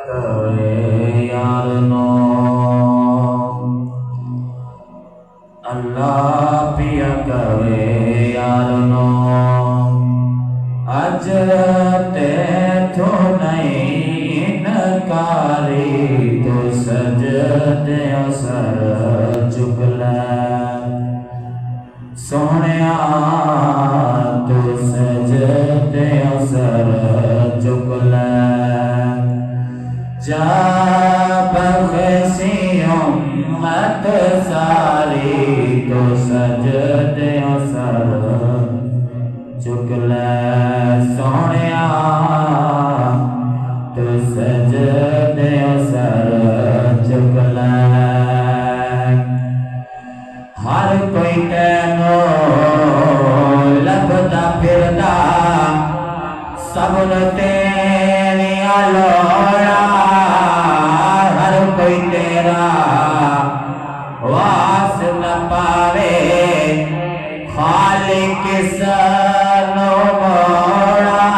कवे यार नो अल्लाह पिया कवे यार नो अज ते थो नहीं नकारी तो सजदे सर चुक ले सोहणिया तू सजदे सर चुक ले जा बख्शी उम्मत सारी तो सजदे सर चुक ले सोहणिया तू सजदे सर चुक ले हर कोई तेनो लभदा फिरदा सबन तेरिया लोड़ा हर कोई तेरा वास न पावे खालिक सनो मोड़ा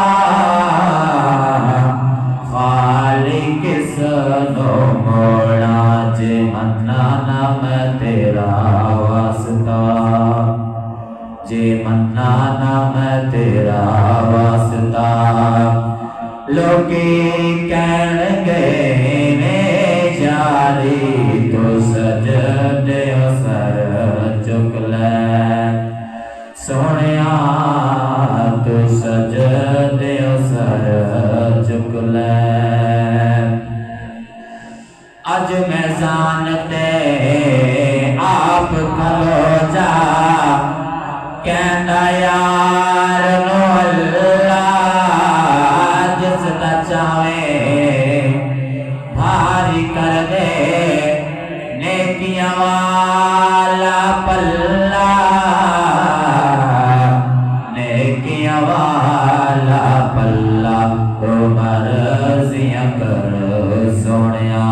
खालिक सनो मोड़ा जे मन्ना नाम तेरा वास्ता जे मन्ना नाम तेरा वास्ता लोकी कहण गए ने जारी तो सजदे सर चुक ले सोहणिया तो सजदे सर चुक ले अज मैदान ते आप खलो जा कहना यार नो अल्लाह जिसदा चाहे भारी कर दे नेकियां वाला पल्ला नेकियां वाला पल्ला तो मर्जियां कर सोहणिया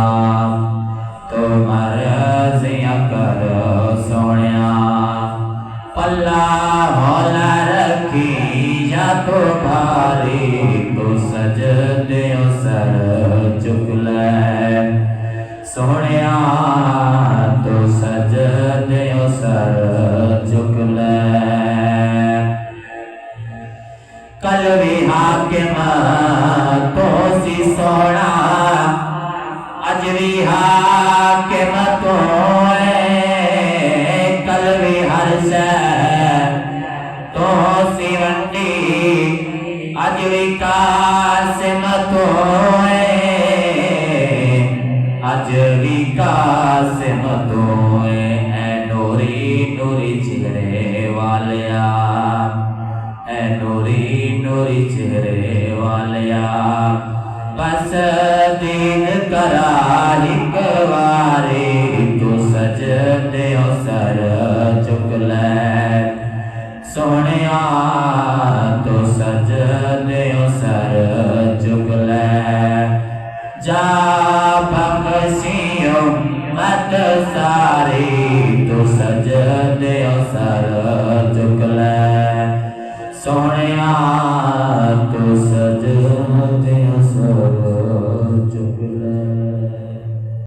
तो मर्जियां कर सोहणिया पल्ला हौला रखी या तो भारी तो सजदे सर चुक ले सोहणिया तो सजदे सर चुक ले कल भी हाकिम तो सी सोना अज भी हाकिम तो कल भी हर तो सी वंडी अज भी कासिम तो अज भी कासिम तो नूरी नूरी चेहरे वालिया नूरी नूरी चेहरे वालिया बस दीन करा एक बारी तू सजदे सर चुक ले